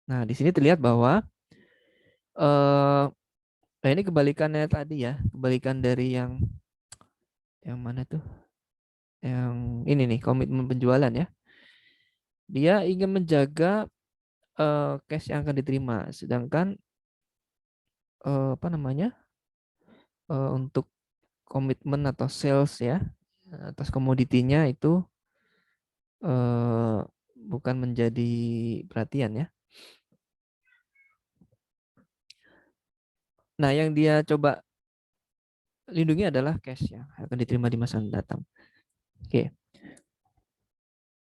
Nah, di sini terlihat bahwa nah ini kebalikannya tadi ya, kebalikan dari yang mana tuh? Yang ini nih, komitmen penjualan ya. Dia ingin menjaga cash yang akan diterima, sedangkan apa namanya? Untuk komitmen atau sales ya atas komoditinya itu bukan menjadi perhatian ya. Nah, yang dia coba lindungi adalah cash yang akan diterima di masa mendatang. Oke.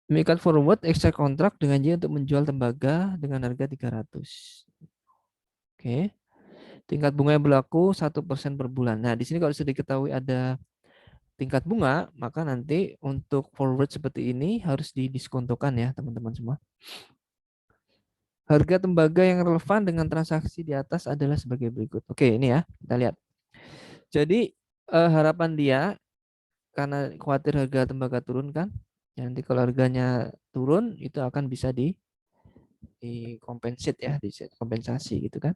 Demikian forward extra kontrak dengan janji untuk menjual tembaga dengan harga 300. Oke. Tingkat bunga yang berlaku 1% per bulan. Nah, di sini kalau sudah diketahui ada tingkat bunga, maka nanti untuk forward seperti ini harus didiskontokan ya, teman-teman semua. Harga tembaga yang relevan dengan transaksi di atas adalah sebagai berikut. Oke, ini ya, kita lihat. Jadi harapan dia karena khawatir harga tembaga turun kan, ya, nanti kalau harganya turun itu akan bisa compensate ya, kompensasi gitu kan.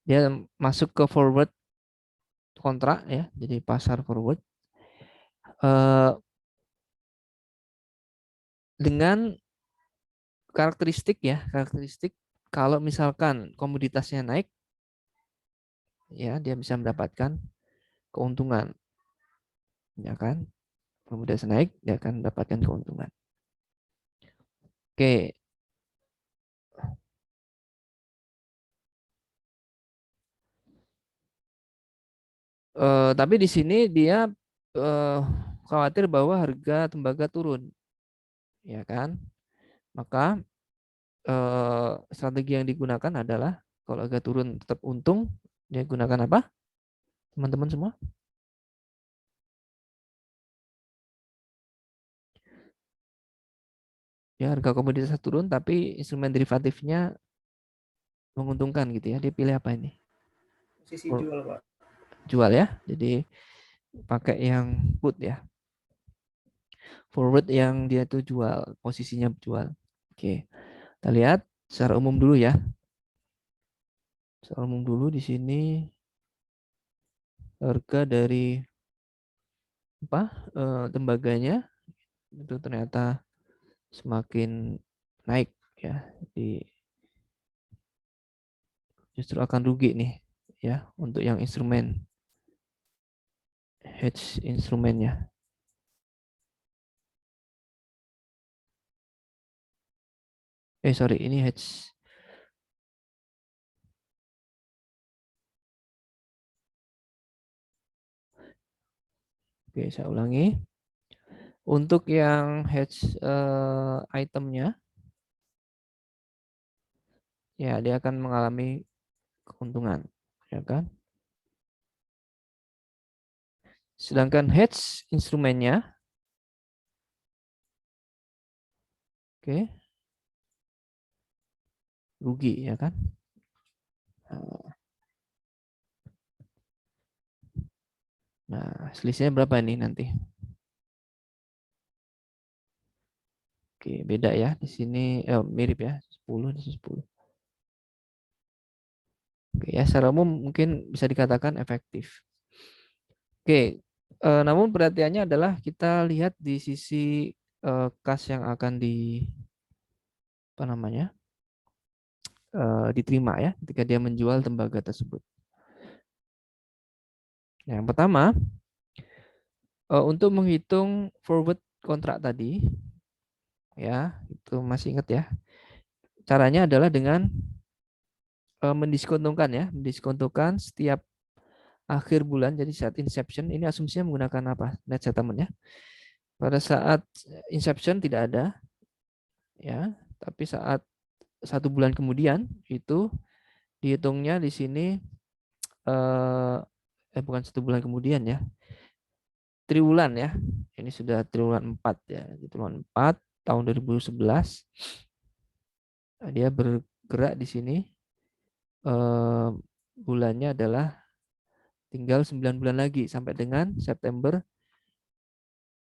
Dia masuk ke forward kontrak ya, jadi pasar forward dengan karakteristik kalau misalkan komoditasnya naik, ya dia bisa mendapatkan keuntungan, ya kan? Komoditas naik, dia akan mendapatkan keuntungan. Oke, tapi di sini dia khawatir bahwa harga tembaga turun, ya kan? Maka strategi yang digunakan adalah kalau harga turun tetap untung, dia gunakan apa? Teman-teman semua? Ya, harga komoditas turun tapi instrumen derivatifnya menguntungkan gitu ya. Dia pilih apa ini? Posisi jual, Pak. Jual ya. Jadi pakai yang put ya. Forward yang dia tuh jual, posisinya jual. Oke. Kita lihat secara umum dulu ya. Secara umum dulu di sini harga dari apa? Tembaganya itu ternyata semakin naik ya. Jadi justru akan rugi nih ya untuk yang instrumen hedge instrumennya. Sorry, ini hedge. Oke, saya ulangi. Untuk yang hedge itemnya, ya dia akan mengalami keuntungan, ya kan? Sedangkan hedge instrumennya, oke, rugi, ya kan? Nah, selisihnya berapa ini nanti? Oke, beda ya. Di sini mirip ya, 10 di sini 10. Oke, ya secara umum mungkin bisa dikatakan efektif. Oke, namun perhatiannya adalah kita lihat di sisi kas yang akan apa namanya diterima ya ketika dia menjual tembaga tersebut. Yang pertama, untuk menghitung forward kontrak tadi, ya itu masih ingat ya. Caranya adalah dengan mendiskontungkan ya, mendiskontungkan setiap akhir bulan. Jadi saat inception ini asumsinya menggunakan apa? Net settlement ya. Pada saat inception tidak ada, ya, tapi saat 1 bulan kemudian itu dihitungnya di sini bukan 1 bulan kemudian ya, triwulan ya. Ini sudah triwulan 4 ya. Triwulan 4 tahun 2011. Nah, dia bergerak di sini bulannya adalah tinggal 9 bulan lagi sampai dengan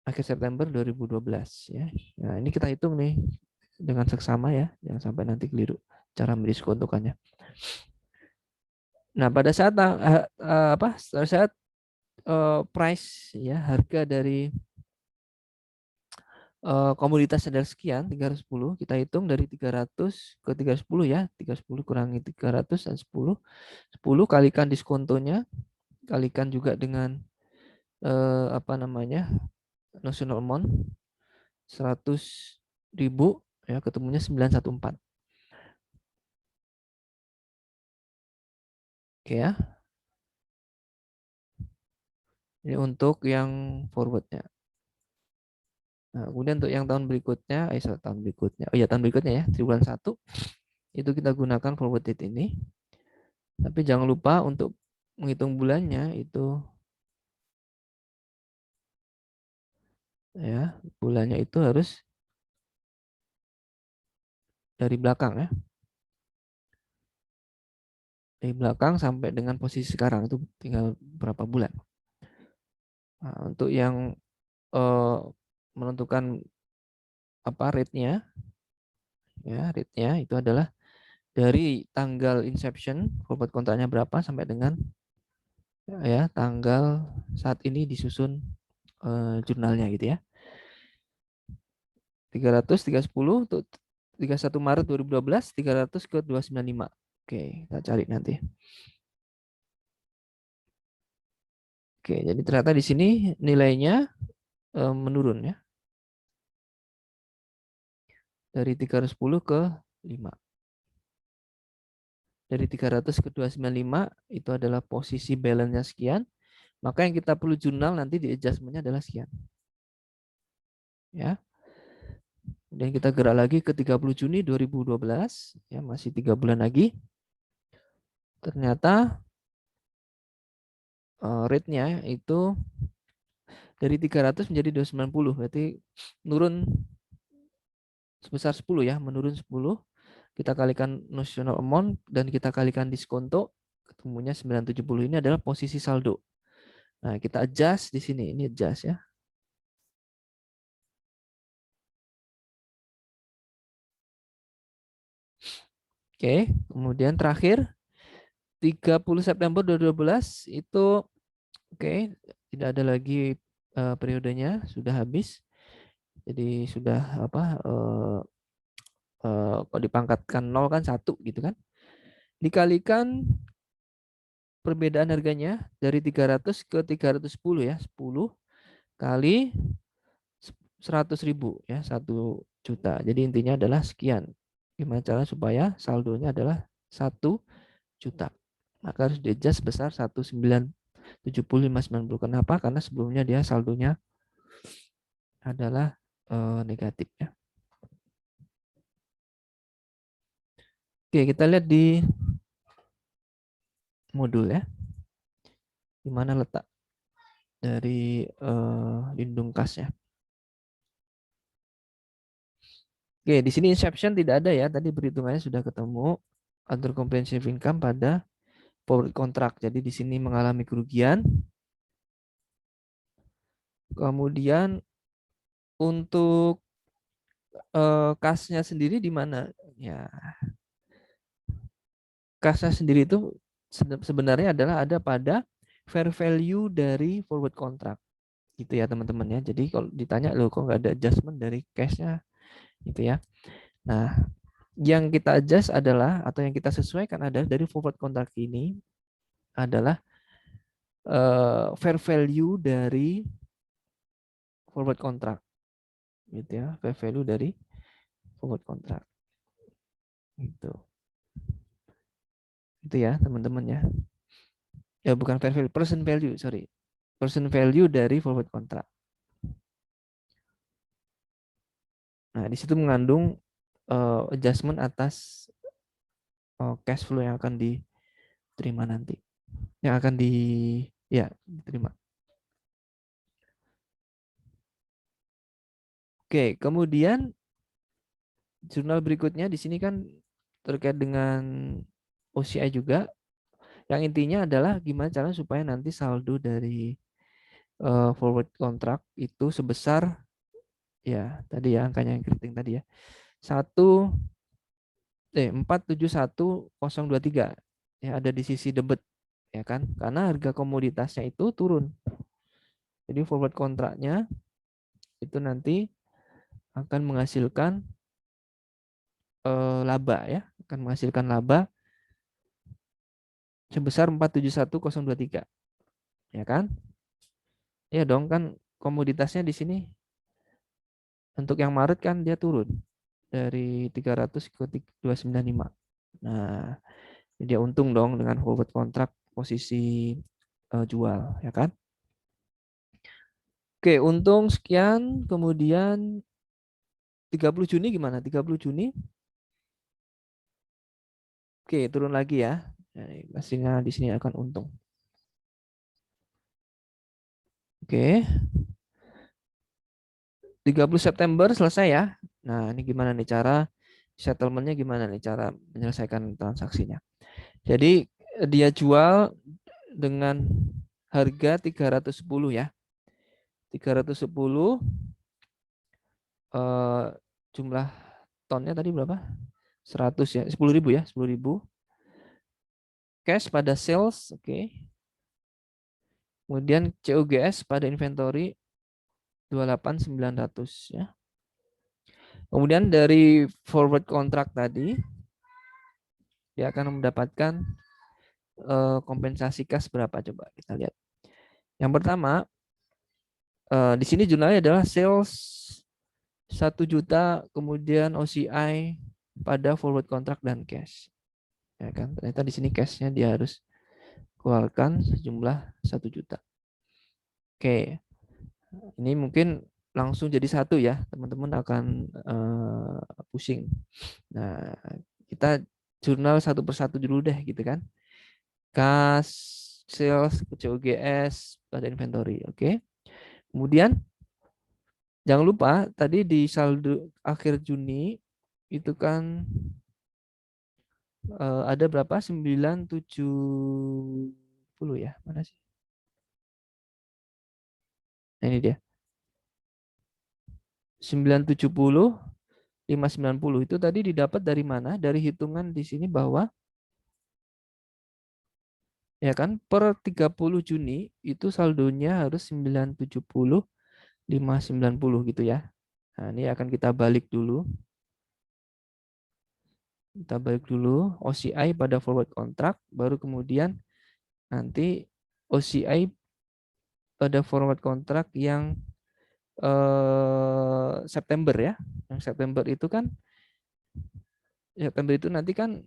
akhir September 2012 ya. Nah, ini kita hitung nih dengan seksama ya, jangan sampai nanti keliru cara mendiskontokannya. Nah, pada saat pada saat price ya, harga dari komoditas adalah sekian 310, kita hitung dari 300 ke 310 ya, 310 kurangi 300 dan 10 kalikan diskontonya, kalikan juga dengan apa namanya, national amount 100.000 ya, ketemunya 914. Oke ya. Ini untuk yang forwardnya. Nah, kemudian untuk yang tahun berikutnya, tahun berikutnya, oh ya tahun berikutnya ya, triwulan 1 itu kita gunakan forward date ini. Tapi jangan lupa untuk menghitung bulannya itu ya, bulannya itu harus dari belakang ya. Dari belakang sampai dengan posisi sekarang itu tinggal berapa bulan. Nah, untuk yang menentukan apa rate-nya ya, rate-nya itu adalah dari tanggal inception forward kontraknya berapa sampai dengan ya tanggal saat ini disusun jurnalnya gitu ya. 300 310 untuk 31 Maret 2012, 300 ke 295. Oke, kita cari nanti. Oke, jadi ternyata di sini nilainya menurun ya. Dari 310 ke 5. Dari 300 ke 295 itu adalah posisi balance-nya sekian. Maka yang kita perlu jurnal nanti di adjustment-nya adalah sekian. Ya. Dan kita gerak lagi ke 30 Juni 2012, ya masih 3 bulan lagi. Ternyata rate-nya itu dari 300 menjadi 290, berarti menurun sebesar 10 ya, menurun 10. Kita kalikan notional amount dan kita kalikan diskonto, ketemunya 970. Ini adalah posisi saldo. Nah, kita adjust di sini, ini adjust ya. Oke, kemudian terakhir 30 September 2012 itu oke, tidak ada lagi periodenya, sudah habis. Jadi sudah apa kok dipangkatkan 0 kan 1 gitu kan. Dikalikan perbedaan harganya dari 300 ke 310 ya, 10 kali 100.000 ya, 1 juta. Jadi intinya adalah sekian. Gimana cara supaya saldonya adalah 1 juta. Maka harus di-adjust sebesar 1.970.590. Kenapa? Karena sebelumnya dia saldonya adalah negatif ya. Oke, kita lihat di modul ya. Di mana letak dari lindung kasnya. Oke, di sini inception tidak ada ya. Tadi perhitungannya sudah ketemu. Other comprehensive income pada forward contract. Jadi di sini mengalami kerugian. Kemudian untuk kasnya sendiri di mana? Ya, kasnya sendiri itu sebenarnya adalah ada pada fair value dari forward contract. Gitu ya teman-teman ya. Jadi kalau ditanya loh kok nggak ada adjustment dari cashnya gitu ya. Nah, yang kita adjust adalah atau yang kita sesuaikan adalah dari forward contract ini adalah fair value dari forward contract gitu ya, fair value dari forward contract gitu. Itu ya teman-teman ya. Ya bukan fair value, present value, sorry. Present value dari forward contract. Nah, di situ mengandung adjustment atas cash flow yang akan diterima nanti. Yang akan diterima. Oke, kemudian jurnal berikutnya di sini kan terkait dengan OCI juga. Yang intinya adalah gimana cara supaya nanti saldo dari forward contract itu sebesar ya tadi ya angkanya yang keriting tadi ya 471.023 ya, ada di sisi debit ya kan, karena harga komoditasnya itu turun. Jadi forward kontraknya itu nanti akan menghasilkan laba ya, akan menghasilkan laba sebesar 471.023 ya kan? Ya dong, kan komoditasnya di sini untuk yang Maret kan dia turun dari 300 ke 295. Nah, dia untung dong dengan forward kontrak posisi jual ya kan? Oke, untung sekian, kemudian 30 Juni gimana? 30 Juni. Oke, turun lagi ya. Pastinya di sini akan untung. Oke. 30 September selesai ya. Nah, ini gimana nih cara settlementnya, gimana nih cara menyelesaikan transaksinya. Jadi dia jual dengan harga 310 ya. 310 jumlah tonnya tadi berapa? 100 ya, 10.000 ya, 10.000. Cash pada sales, oke. Kemudian COGS pada inventory 28.900 ya. Kemudian dari forward contract tadi dia akan mendapatkan kompensasi kas berapa, coba kita lihat. Yang pertama di sini jurnalnya adalah sales 1 juta, kemudian OCI pada forward contract dan cash. Ya kan? Ternyata di sini cashnya dia harus keluarkan sejumlah 1 juta. Oke. Ini mungkin langsung jadi satu ya, teman-teman akan pusing. Nah, kita jurnal satu persatu dulu deh gitu kan. Kas, sales, COGS, pada inventory. Oke. Kemudian jangan lupa tadi di saldo akhir Juni itu kan ada berapa? 970 ya. Mana sih? Nah, ini dia. 970, 590 itu tadi didapat dari mana? Dari hitungan di sini bahwa ya kan per 30 Juni itu saldonya harus 970, 590 gitu ya. Nah, ini akan kita balik dulu. Kita balik dulu OCI pada forward contract, baru kemudian nanti OCI pada forward contract yang September ya. Yang September itu kan nanti kan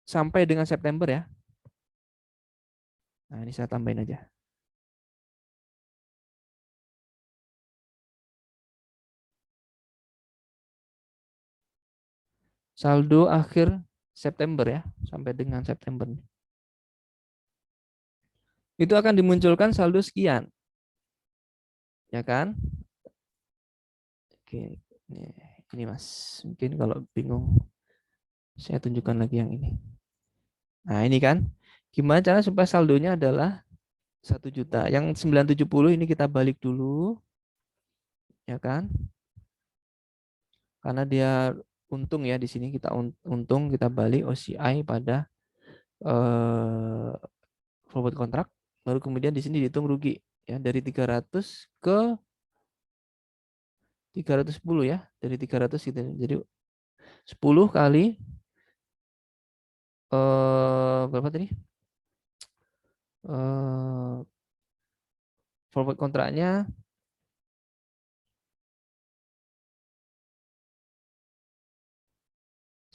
sampai dengan September ya. Nah, ini saya tambahin aja. Saldo akhir September ya, sampai dengan September. Itu akan dimunculkan saldo sekian. Ya kan? Oke, ini Mas. Mungkin kalau bingung saya tunjukkan lagi yang ini. Nah, ini kan gimana cara supaya saldonya adalah 1 juta. Yang 970 ini kita balik dulu. Ya kan? Karena dia untung ya, di sini kita untung, kita balik OCI pada forward contract, baru kemudian di sini dihitung rugi ya, dari 300 ke 310 ya, dari 300 gitu. Jadi 10 kali berapa tadi? Forward kontraknya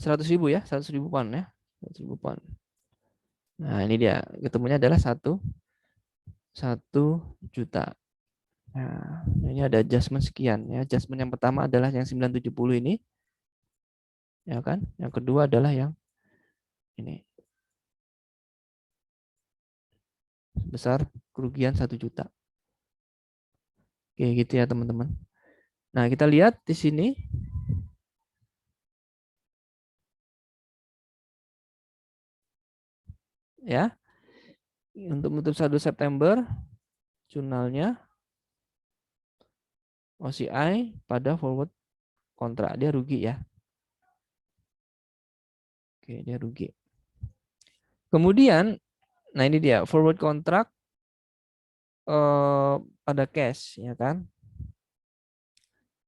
100.000 ya, 100.000 pound ya, 100.000 pound. Nah, ini dia ketemunya adalah 1 juta. Nah, ini ada adjustment sekian ya. Adjustment yang pertama adalah yang 970 ini. Ya kan? Yang kedua adalah yang ini. Sebesar kerugian 1 juta. Oke, gitu ya, teman-teman. Nah, kita lihat di sini. Ya. Untuk menutup saldo September, jurnalnya OCI pada forward kontrak dia rugi ya. Oke, dia rugi. Kemudian, nah ini dia forward contract pada cash, ya kan?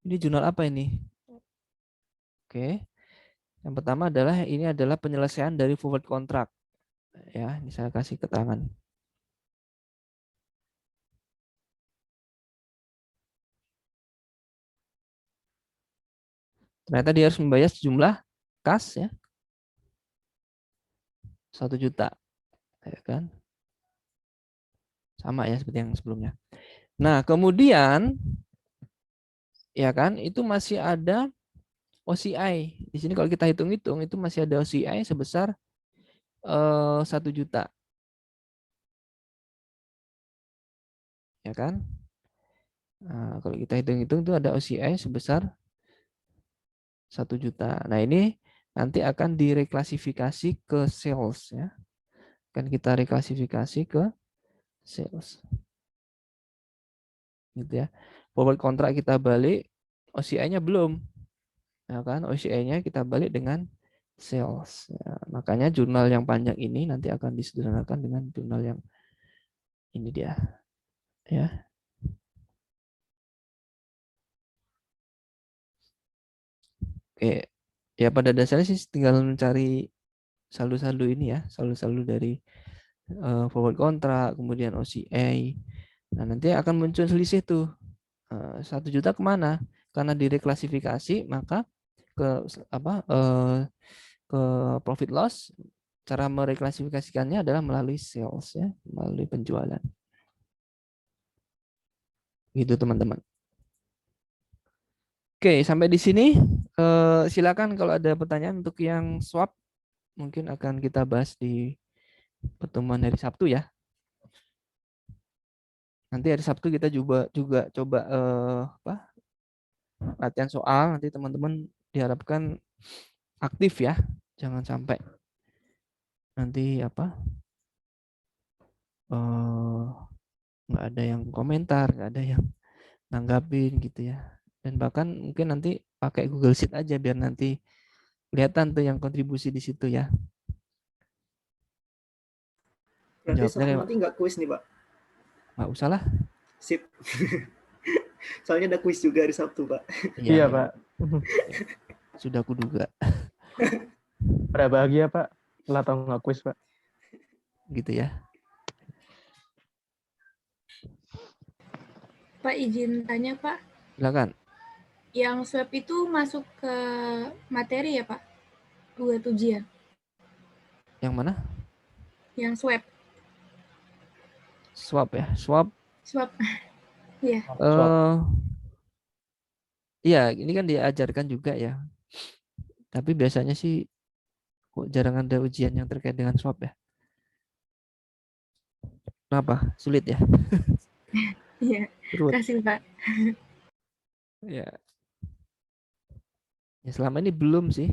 Ini jurnal apa ini? Oke, yang pertama adalah ini adalah penyelesaian dari forward contract. Ya, ini saya kasih keterangan. Ternyata dia harus membayar sejumlah kas ya, 1 juta, ya kan? Sama ya seperti yang sebelumnya. Nah, kemudian ya kan itu masih ada OCI. Di sini kalau kita hitung-hitung itu masih ada OCI sebesar 1 juta. Ya kan? Nah, kalau kita hitung-hitung itu ada OCI sebesar 1 juta. Nah, ini nanti akan direklasifikasi ke sales ya. Akan kita reklasifikasi ke sales. Gitu ya. Forward kontrak kita balik, OCI-nya belum. Ya kan? OCI-nya kita balik dengan sales. Ya, makanya jurnal yang panjang ini nanti akan disederhanakan dengan jurnal yang ini dia. Ya. Oke. Ya pada dasarnya sih tinggal mencari saldo-saldo ini ya, saldo-saldo dari forward kontrak, kemudian OCA. Nah, nanti akan muncul selisih tuh. 1 juta kemana? Karena direklasifikasi, maka ke apa ke profit loss. Cara mereklasifikasikannya adalah melalui sales ya, melalui penjualan. Gitu teman-teman. Oke, sampai di sini. Silakan kalau ada pertanyaan untuk yang swap mungkin akan kita bahas di pertemuan hari Sabtu ya. Nanti hari Sabtu kita juga coba latihan soal. Nanti teman-teman diharapkan aktif ya. Jangan sampai nanti nggak ada yang komentar, nggak ada yang nanggapin gitu ya. Dan bahkan mungkin nanti pakai Google Sheet aja biar nanti kelihatan tuh yang kontribusi di situ ya. Berarti Jawabnya Sabtu kayak nanti nggak kuis nih, Pak? nggak usah lah. Sip. Soalnya ada kuis juga hari Sabtu, Pak. Iya, Iya, ya. Pak. Sudah kuduga Pada bahagia, Pak. Setelah tahu nggak kuis, Pak. gitu ya. Pak izin tanya Pak, Silakan. yang swab itu masuk ke materi ya Pak? Buat ujian. Yang mana? Yang swab. Swap ya. Swap. Swab. Iya. Iya, ini kan diajarkan juga ya. Tapi biasanya sih kok jarang ada ujian yang terkait dengan swap ya. Kenapa? Sulit ya? Iya. Ruwet. Kasih Pak. Ya. Ya selama ini belum sih.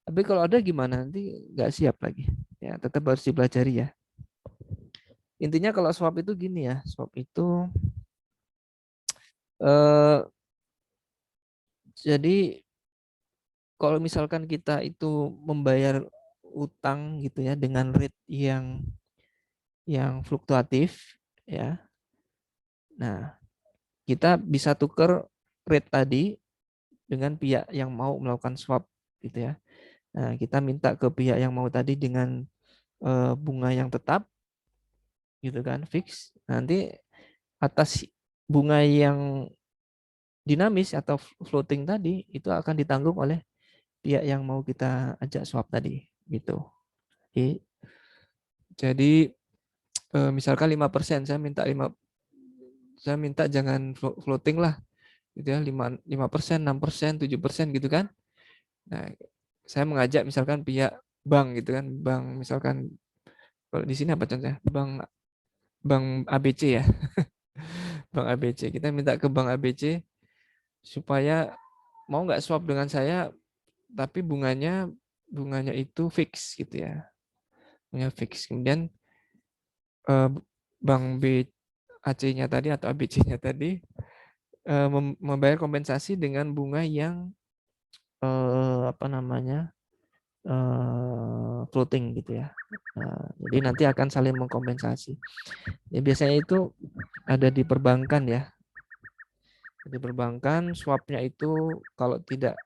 Tapi kalau ada gimana nanti nggak siap lagi. Ya tetap harus dipelajari ya. Intinya kalau swap itu gini ya. Swap itu jadi kalau misalkan kita itu membayar utang gitu ya dengan rate yang fluktuatif ya. Nah, kita bisa tuker rate tadi dengan pihak yang mau melakukan swap gitu ya. Nah, kita minta ke pihak yang mau tadi dengan bunga yang tetap gitu kan, fix. Nanti atas bunga yang dinamis atau floating tadi itu akan ditanggung oleh pihak yang mau kita ajak swap tadi gitu. Jadi misalkan 5%, saya minta jangan floating lah gitu ya, 5%, 6%, 7% gitu kan. Nah, saya mengajak misalkan pihak bank gitu kan, bank misalkan kalau di sini apa contohnya? Bank ABC ya. Bank ABC. Kita minta ke Bank ABC supaya mau nggak swap dengan saya tapi bunganya itu fix gitu ya. Bunganya fix. Kemudian Bank BAC-nya tadi atau ABC-nya tadi membayar kompensasi dengan bunga yang apa namanya? floating gitu ya. Jadi nanti akan saling mengkompensasi. Ya, biasanya itu ada di perbankan ya. Di perbankan swapnya itu kalau tidak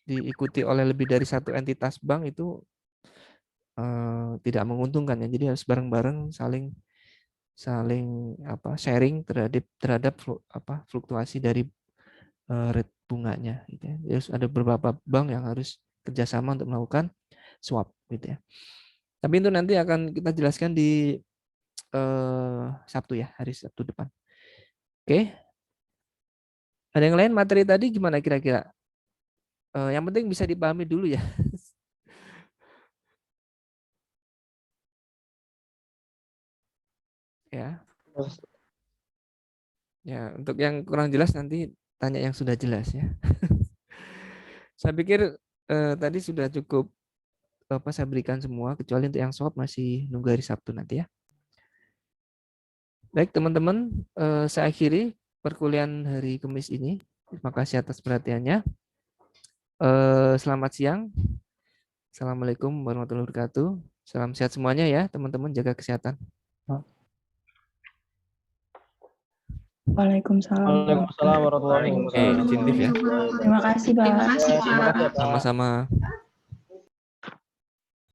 diikuti oleh lebih dari satu entitas bank itu tidak menguntungkan ya. Jadi harus bareng-bareng saling sharing terhadap fluktuasi dari rate bunganya gitu ya. Jadi ada beberapa bank yang harus kerjasama untuk melakukan swap gitu ya. Tapi itu nanti akan kita jelaskan di Sabtu ya, hari Sabtu depan. Oke. Ada yang lain materi tadi gimana kira-kira? Yang penting bisa dipahami dulu ya. Ya. Ya, untuk yang kurang jelas nanti tanya yang sudah jelas ya. Saya pikir tadi sudah cukup saya berikan semua, kecuali untuk yang swap masih nunggu hari Sabtu nanti ya. Baik teman-teman, saya akhiri perkuliahan hari Kamis ini. Terima kasih atas perhatiannya. Selamat siang. Assalamualaikum warahmatullahi wabarakatuh. Salam sehat semuanya ya teman-teman, jaga kesehatan. Waalaikumsalam. Waalaikumsalam warahmatullahi wabarakatuh. Izin live ya. Terima kasih, Pak. Terima kasih ya, Pak. Sama-sama.